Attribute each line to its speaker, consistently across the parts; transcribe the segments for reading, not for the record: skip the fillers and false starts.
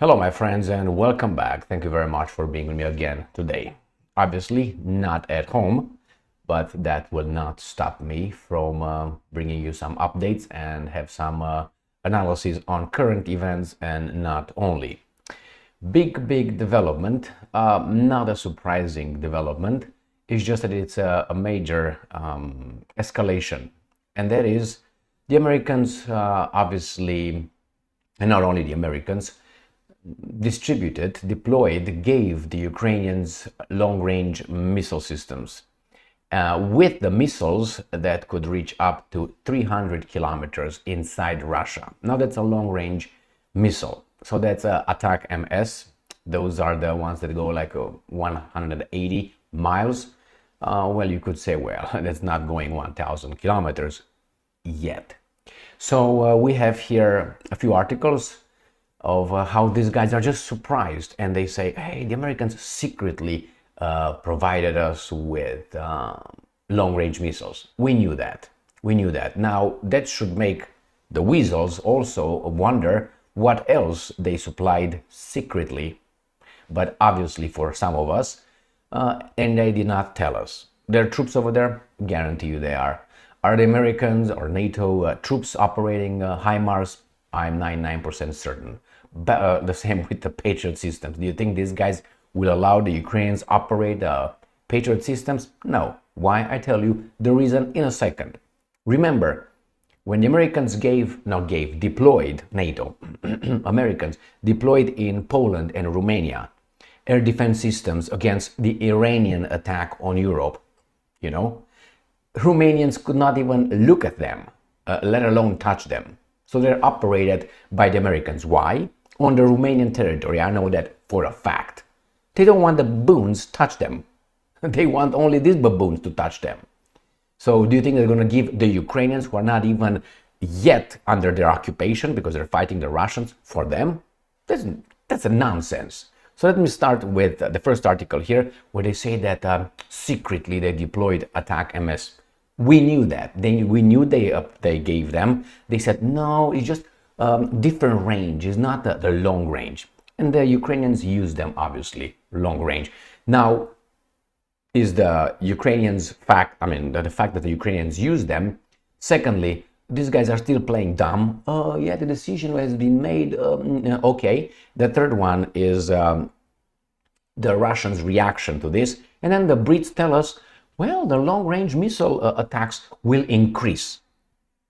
Speaker 1: Hello, my friends, and welcome back. Thank you very much for being with me again today. Obviously, not at home, but that will not stop me from bringing you some updates and have some analysis on current events and not only. Big development, not a surprising development. It's just that it's a major escalation, and that is the Americans, obviously, and not only the Americans, deployed, gave the Ukrainians long-range missile systems with the missiles that could reach up to 300 kilometers inside Russia. Now that's a long-range missile. So that's a ATACMS. Those are the ones that go like 180 miles. Well, you could say, well, that's not going 1,000 kilometers yet. So we have here a few articles of how these guys are just surprised, and they say, hey, the Americans secretly provided us with long-range missiles. We knew that. Now that should make the weasels also wonder what else they supplied secretly, but obviously for some of us, and they did not tell us. There are troops over there, guarantee you they are. Are the Americans or NATO troops operating HIMARS? I'm 99% certain. But the same with the Patriot systems. Do you think these guys will allow the Ukrainians operate Patriot systems? No. Why? I tell you the reason in a second. Remember, when the Americans deployed NATO, Americans deployed in Poland and Romania air defense systems against the Iranian attack on Europe, Romanians could not even look at them, let alone touch them. So they're operated by the Americans. Why? On the Romanian territory. I know that for a fact. They don't want the baboons touch them. They want only these baboons to touch them. So do you think they're going to give the Ukrainians, who are not even yet under their occupation because they're fighting the Russians, for them? That's a nonsense. So let me start with the first article here, where they say that secretly they deployed ATACMS. We knew that. We knew they gave them. They said, no, it's just different range. It's not the long range. And the Ukrainians used them, obviously, long range. Now, is the Ukrainians the fact that the Ukrainians use them. Secondly, these guys are still playing dumb. Oh, yeah, the decision has been made. Okay. The third one is the Russians' reaction to this. And then the Brits tell us, well, the long-range missile attacks will increase.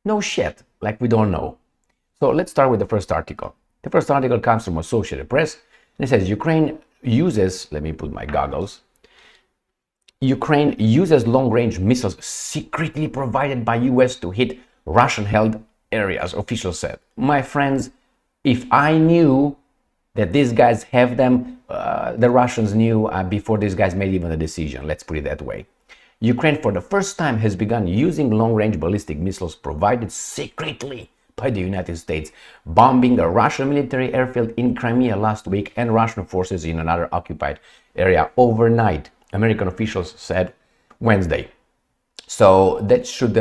Speaker 1: No shit, like we don't know. So let's start with the first article. The first article comes from Associated Press, and it says Ukraine uses, let me put my goggles, Ukraine uses long-range missiles secretly provided by US to hit Russian-held areas, officials said. My friends, if I knew that these guys have them, the Russians knew before these guys made even a decision, let's put it that way. Ukraine, for the first time, has begun using long-range ballistic missiles provided secretly by the United States, bombing a Russian military airfield in Crimea last week and Russian forces in another occupied area overnight, American officials said Wednesday. So that should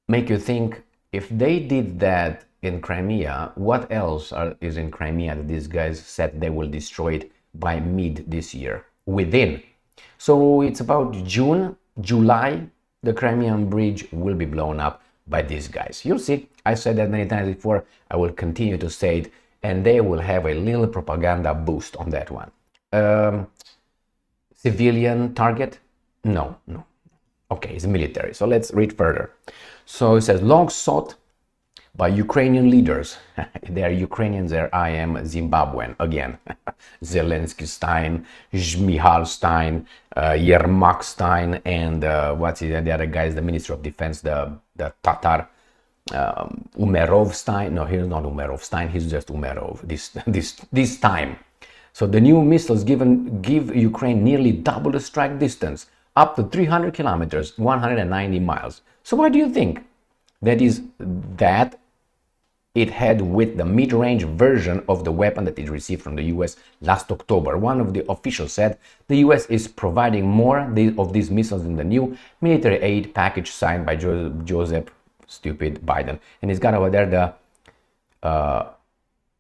Speaker 1: make you think, if they did that in Crimea, what else is in Crimea that these guys said they will destroy it by mid this year? Within. So it's about June, July, the Crimean bridge will be blown up by these guys. You'll see. I said that many times before. I will continue to say it, and they will have a little propaganda boost on that one. Civilian target? No. Okay, it's military. So let's read further. So it says, long sought by Ukrainian leaders. They are Ukrainians there. I am Zimbabwean again. Zelensky Stein, Michal Stein, Yermak Stein, and what's it? The other guy is the Minister of Defense, the Tatar, Umerov Stein. No, he's not Umerov Stein. He's just Umerov. This time. So the new missiles give Ukraine nearly double the strike distance, up to 300 kilometers, 190 miles. So what do you think? That is that it had with the mid-range version of the weapon that it received from the US last October. One of the officials said the US is providing more of these missiles in the new military aid package signed by Joseph Biden. And he's got over there the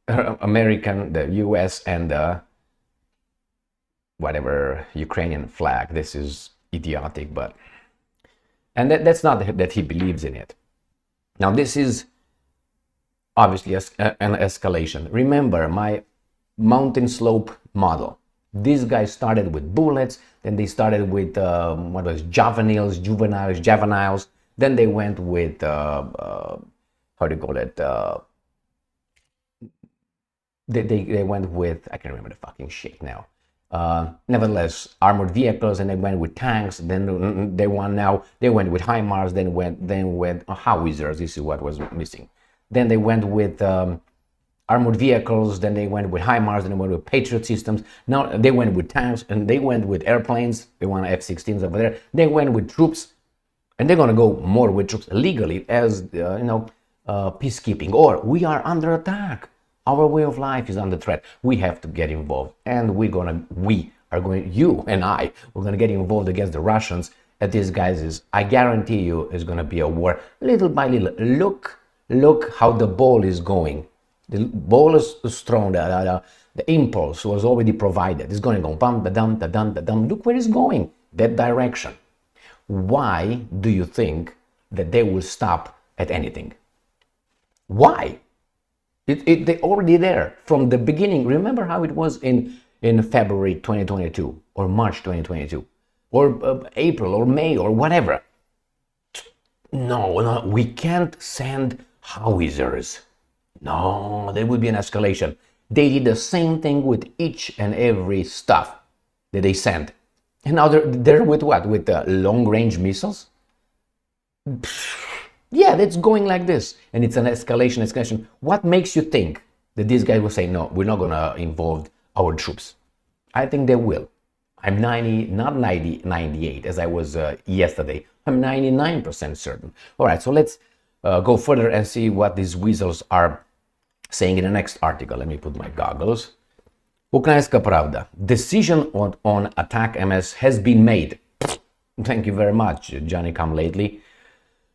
Speaker 1: American, the US, and whatever Ukrainian flag. This is idiotic, but and that's not that he believes in it. Now this is obviously an escalation. Remember my mountain slope model. These guys started with bullets, then they started with what was juveniles. Then they went with how do you call it? They went with, I can't remember the fucking shit now. Nevertheless, armored vehicles, and they went with tanks. Then they went with HIMARS. Then went howitzers. This is what was missing. Then they went with armored vehicles. Then they went with HIMARS. Then they went with Patriot systems. Now they went with tanks, and they went with airplanes. They want F-16s over there. They went with troops, and they're gonna go more with troops legally as peacekeeping. Or we are under attack. Our way of life is under threat. We have to get involved, and you and I, we're gonna get involved against the Russians. And these guys I guarantee you, is gonna be a war, little by little. Look how the ball is going. The ball is strong. The impulse was already provided. It's going to go bum, da dum, da dum, da dum. Look where it's going. That direction. Why do you think that they will stop at anything? Why? They're already there from the beginning. Remember how it was in February 2022 or March 2022 or April or May or whatever. No, we can't send howitzers. No, there would be an escalation. They did the same thing with each and every stuff that they sent. And now they're with what? With long-range missiles? Yeah, that's going like this. And it's an escalation. What makes you think that these guys will say, no, we're not going to involve our troops? I think they will. I'm 98, as I was yesterday. I'm 99% certain. All right, so let's go further and see what these weasels are saying in the next article. Let me put my goggles. Ukrainska Pravda. Decision on ATACMS has been made. Thank you very much, Johnny Come Lately.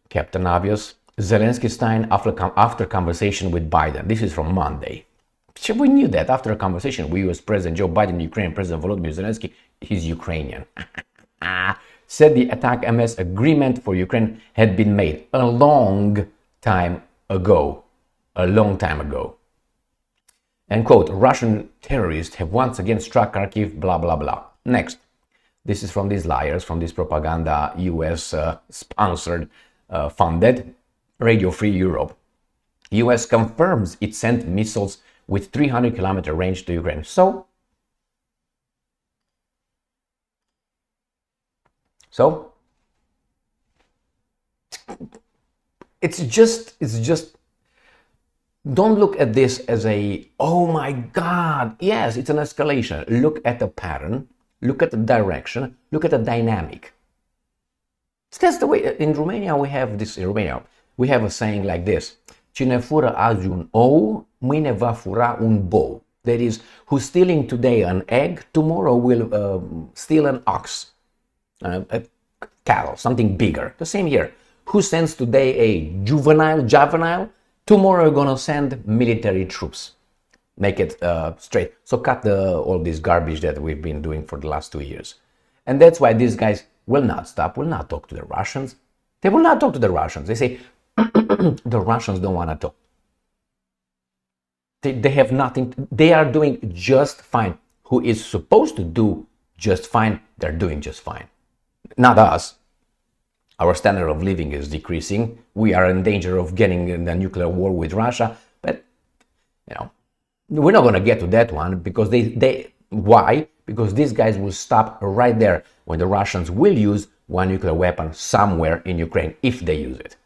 Speaker 1: Captain Obvious. Zelensky signed after conversation with Biden. This is from Monday. We knew that after a conversation with US President Joe Biden, Ukrainian President Volodymyr Zelensky, he's Ukrainian, said the ATACMS agreement for Ukraine had been made a long time ago. And quote, Russian terrorists have once again struck Kharkiv, blah, blah, blah. Next. This is from these liars, from this propaganda, US sponsored, funded, Radio Free Europe. US confirms it sent missiles with 300-kilometer range to Ukraine. So it's just don't look at this as a, oh my God, yes, it's an escalation. Look at the pattern, look at the direction, look at the dynamic. That's the way. In Romania we have this. We have a saying like this: Cine fură azi un ou, mâine va fura un bou. That is, who's stealing today an egg, tomorrow will steal an ox, a cattle, something bigger. The same here. Who sends today a juvenile, tomorrow you're gonna send military troops. Make it straight. So cut all this garbage that we've been doing for the last 2 years. And that's why these guys will not stop, will not talk to the Russians. They will not talk to the Russians. They say, the Russians don't want to talk. They have nothing. They are doing just fine. Who is supposed to do just fine, they're doing just fine. Not us. Our standard of living is decreasing. We are in danger of getting in a nuclear war with Russia. But, we're not going to get to that one because why? Because these guys will stop right there when the Russians will use one nuclear weapon somewhere in Ukraine, if they use it.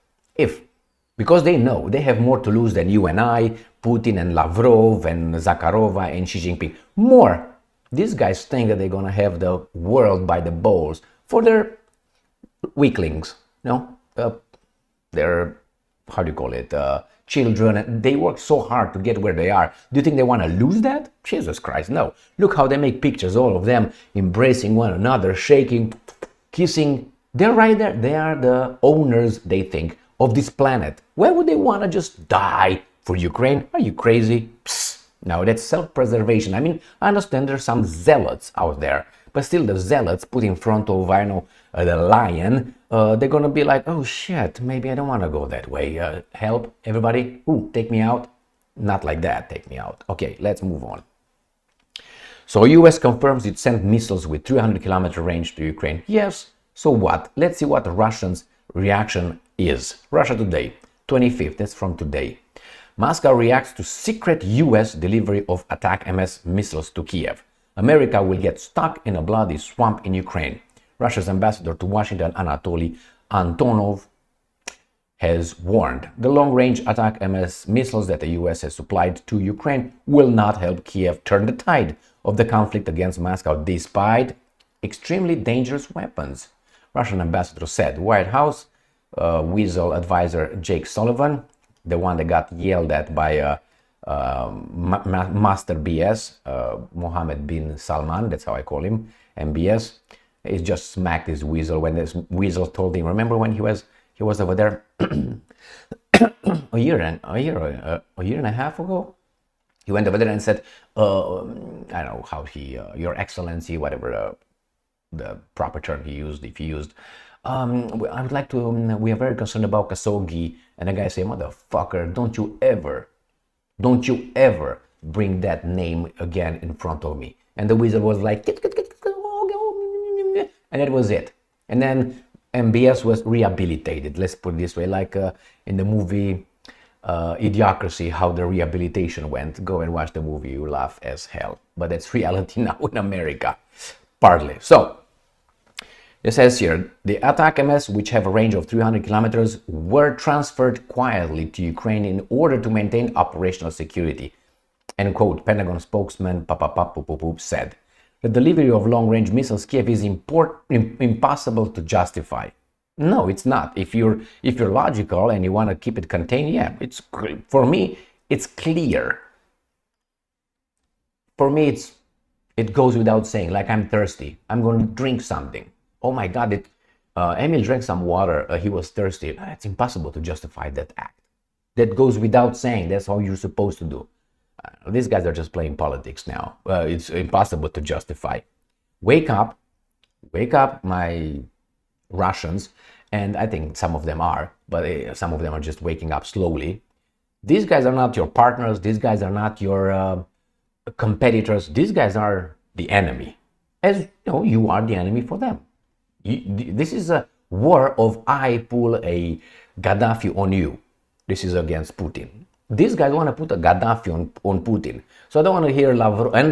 Speaker 1: Because they know they have more to lose than you and I, Putin and Lavrov and Zakharova and Xi Jinping. More. These guys think that they're going to have the world by the balls for their weaklings. Their, how do you call it, children. They work so hard to get where they are. Do you think they want to lose that? Jesus Christ, no. Look how they make pictures, all of them embracing one another, shaking, kissing. They're right there. They are the owners, they think, of this planet. Why would they want to just die for Ukraine? Are you crazy? Psst. Now that's self-preservation. I mean, I understand there's some zealots out there, but still the zealots put in front of, I know, the lion, they're gonna be like, oh shit, maybe I don't want to go that way. Help, everybody. Ooh, take me out. Not like that, take me out. Okay, let's move on. So US confirms it sent missiles with 300-kilometer range to Ukraine. Yes, so what? Let's see what the Russians' reaction is. Russia Today, 25th, that's from today. Moscow reacts to secret US delivery of ATACMS missiles to Kiev. America will get stuck in a bloody swamp in Ukraine. Russia's ambassador to Washington, Anatoly Antonov, has warned the long-range ATACMS missiles that the US has supplied to Ukraine will not help Kiev turn the tide of the conflict against Moscow despite extremely dangerous weapons. Russian ambassador said. White House Weasel advisor Jake Sullivan, the one that got yelled at by Master BS, Mohammed bin Salman, that's how I call him, MBS, he just smacked his weasel when this weasel told him, remember when he was over there a year and a half ago? He went over there and said, I don't know how he, Your Excellency, whatever the proper term he used, if he used, I would like to, we are very concerned about Khashoggi. And the guy said, motherfucker, don't you ever bring that name again in front of me. And the wizard was like, and that was it. And then MBS was rehabilitated, let's put it this way, like in the movie Idiocracy, how the rehabilitation went. Go and watch the movie, you laugh as hell. But that's reality now in America, partly. So, it says here, the ATACMS, which have a range of 300 kilometers, were transferred quietly to Ukraine in order to maintain operational security. End quote, Pentagon spokesman said. The delivery of long-range missiles Kiev is impossible to justify. No, it's not. If you're logical and you want to keep it contained, yeah, for me, it's clear. For me, it goes without saying, like I'm thirsty. I'm going to drink something. Oh my God, Emil drank some water. He was thirsty. It's impossible to justify that act. That goes without saying. That's how you're supposed to do. These guys are just playing politics now. It's impossible to justify. Wake up, my Russians. And I think some of them are, but some of them are just waking up slowly. These guys are not your partners. These guys are not your competitors. These guys are the enemy. As you know, you are the enemy for them. This is a war of I pull a Gaddafi on you. This is against Putin. These guys want to put a Gaddafi on Putin. So I don't want to hear Lavrov and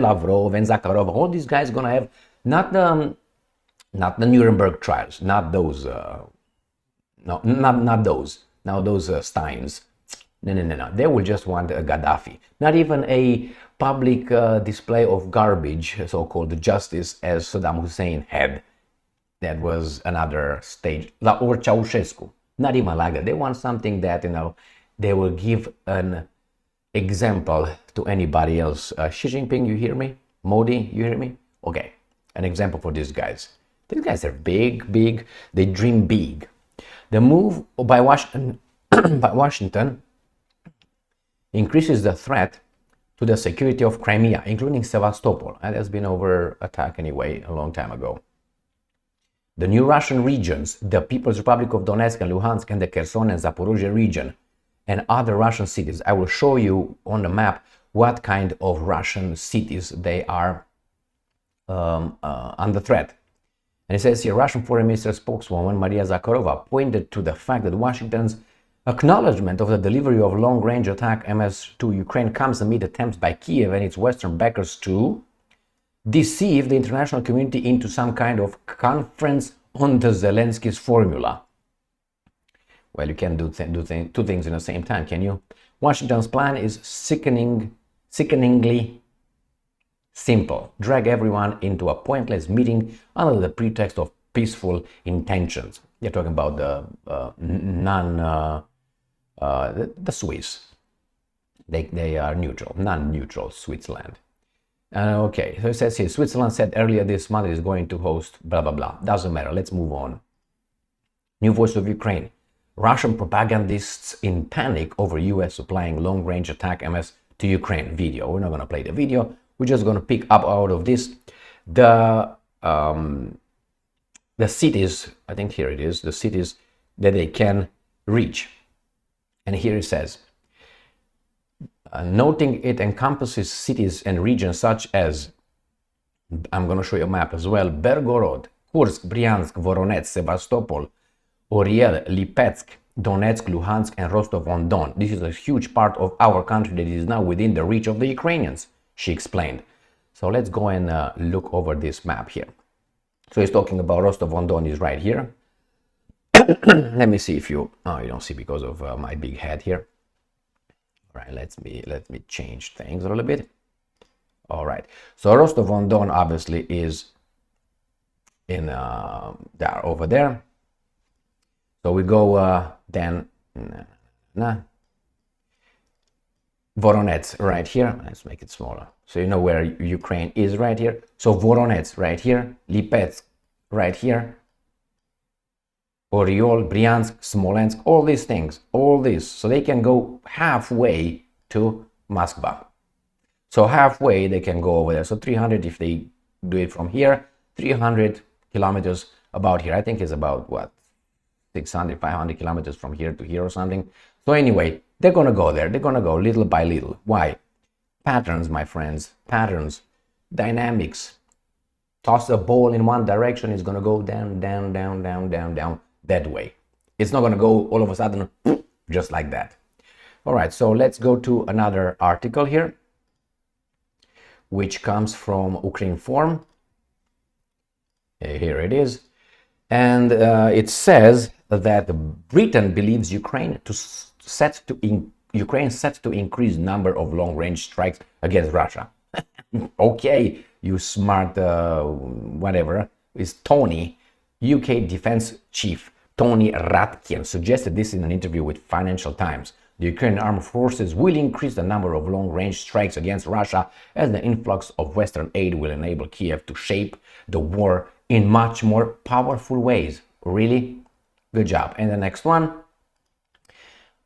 Speaker 1: Zakharov. All these guys going to have not the Nuremberg trials, not those. Not those. Now those Steins. No. They will just want a Gaddafi. Not even a public display of garbage, so-called justice, as Saddam Hussein had. That was another stage. Or Ceausescu. Not even like that. They want something that, they will give an example to anybody else. Xi Jinping, you hear me? Modi, you hear me? Okay. An example for these guys. These guys are big. They dream big. The move by Washington increases the threat to the security of Crimea, including Sevastopol. That has been over attack anyway a long time ago. The new Russian regions, the People's Republic of Donetsk and Luhansk and the Kherson and Zaporozhye region, and other Russian cities. I will show you on the map what kind of Russian cities they are under threat. And it says here, Russian Foreign Minister spokeswoman Maria Zakharova pointed to the fact that Washington's acknowledgement of the delivery of long-range ATACMS to Ukraine comes amid attempts by Kiev and its Western backers to deceive the international community into some kind of conference on the Zelensky's formula. Well, you can't do two things in the same time, can you? Washington's plan is sickeningly simple. Drag everyone into a pointless meeting under the pretext of peaceful intentions. They're talking about the Swiss. They are neutral, non-neutral Switzerland. Okay, so it says here, Switzerland said earlier this month it is going to host blah, blah, blah. Doesn't matter, let's move on. New voice of Ukraine. Russian propagandists in panic over US supplying long-range ATACMS to Ukraine video. We're not going to play the video. We're just going to pick up out of this the cities. I think here it is, the cities that they can reach. And here it says, noting it encompasses cities and regions such as, I'm going to show you a map as well, Belgorod, Kursk, Bryansk, Voronezh, Sevastopol, Oriel, Lipetsk, Donetsk, Luhansk, and Rostov-on-Don. This is a huge part of our country that is now within the reach of the Ukrainians, she explained. So let's go and look over this map here. So he's talking about Rostov-on-Don is right here. Let me see if you don't see because of my big head here. All right, let me change things a little bit. All right, so Rostov-on-Don obviously is in there over there. So we go then Voronezh right here. Let's make it smaller so you know where Ukraine is right here. So Voronezh right here, Lipetsk right here, Oriol, Bryansk, Smolensk, all these things, all this, so they can go halfway to Moscow. So halfway they can go over there. So 300 if they do it from here, 300 kilometers about here. I think it's about what, 600, 500 kilometers from here to here or something. So anyway, they're going to go there. They're going to go little by little. Why? Patterns, my friends, patterns, dynamics. Toss a ball in one direction, it's going to go down, down, down, down, down, down, that way. It's not going to go all of a sudden just like that. All right, so let's go to another article here, which comes from Ukraine Forum. Here it is. And it says that Britain believes Ukraine set to increase number of long-range strikes against Russia. Okay, you smart whatever. Is Tony, UK Defense Chief Tony Ratkin, suggested this in an interview with Financial Times. The Ukrainian armed forces will increase the number of long-range strikes against Russia as the influx of Western aid will enable Kiev to shape the war in much more powerful ways. Really? Good job. And the next one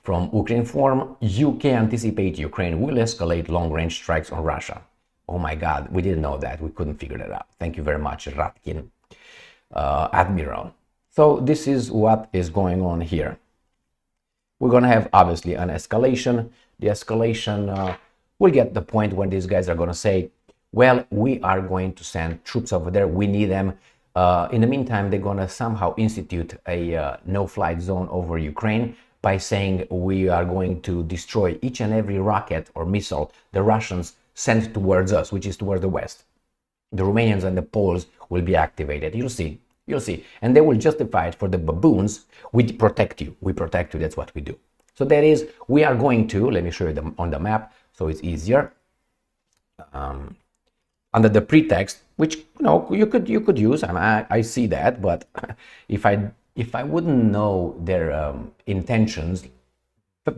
Speaker 1: from Ukraine Forum, UK anticipate Ukraine will escalate long-range strikes on Russia. Oh my God, we didn't know that. We couldn't figure that out. Thank you very much, Ratkin, Admiral. So this is what is going on here. We're going to have obviously an escalation. The escalation will get the point when these guys are going to say, well, we are going to send troops over there. We need them. In the meantime, they're going to somehow institute a no-flight zone over Ukraine by saying we are going to destroy each and every rocket or missile the Russians send towards us, which is towards the west. The Romanians and the Poles will be activated. You'll see. You'll see. And they will justify it for the baboons. We protect you. We protect you. That's what we do. So that is, we are going to, let me show you on the map so it's easier. Under the pretext, which you could use, and I see that, but if I wouldn't know their intentions,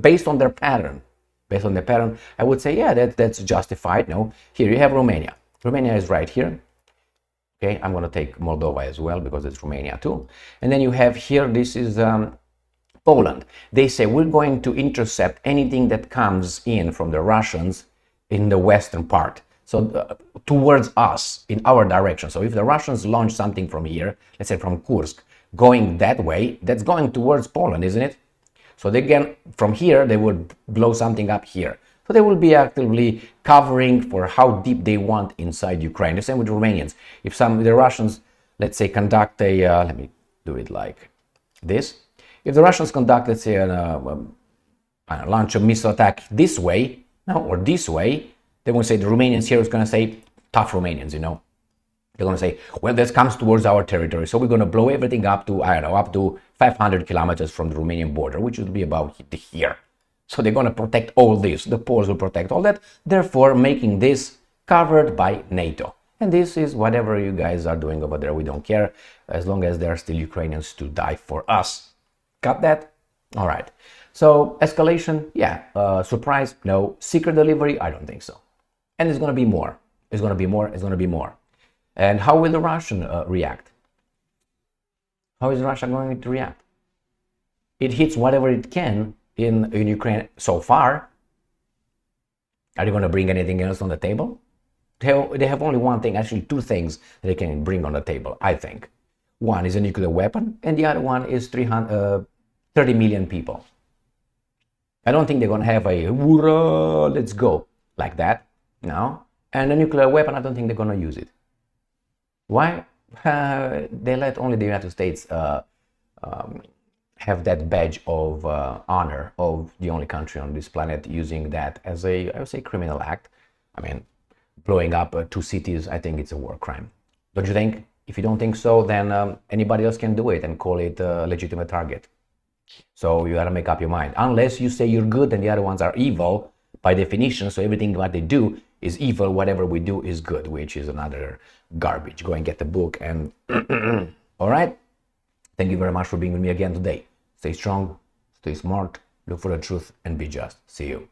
Speaker 1: based on their pattern, I would say, yeah, that's justified. No, here you have Romania. Romania is right here. Okay, I'm going to take Moldova as well because it's Romania too. And then you have here, this is Poland. They say we're going to intercept anything that comes in from the Russians in the western part. So towards us, in our direction. So if the Russians launch something from here, let's say from Kursk, going that way, that's going towards Poland, isn't it? So they can, from here, they would blow something up here. So they will be actively covering for how deep they want inside Ukraine. The same with the Romanians. If the Russians, let's say, conduct a, let me do it like this. If the Russians conduct, let's say, launch a missile attack this way, or this way, they won't say the Romanians here is going to say, tough Romanians, They're going to say, well, this comes towards our territory. So we're going to blow everything up to, I don't know, up to 500 kilometers from the Romanian border, which will be about here. So they're going to protect all this. The Poles will protect all that, therefore making this covered by NATO. And this is whatever you guys are doing over there. We don't care as long as there are still Ukrainians to die for us. Got that? All right. So escalation, yeah. Surprise, no. Secret delivery, I don't think so. And it's going to be more. It's going to be more. It's going to be more. And how will the Russian react? How is Russia going to react? It hits whatever it can in Ukraine so far. Are you going to bring anything else on the table? They have only one thing, actually two things they can bring on the table, I think. One is a nuclear weapon, and the other one is 30 million people. I don't think they're going to have a "Hoorah, let's go" like that, no. And a nuclear weapon, I don't think they're going to use it. Why? They let only the United States have that badge of honor of the only country on this planet using that as a, I would say, criminal act. I mean, blowing up two cities, I think it's a war crime. Don't you think? If you don't think so, then anybody else can do it and call it a legitimate target. So you gotta make up your mind. Unless you say you're good and the other ones are evil, by definition, so everything what they do is evil, whatever we do is good, which is another garbage. Go and get the book and all right. Thank you very much for being with me again today. Stay strong, stay smart, look for the truth, and be just. See you.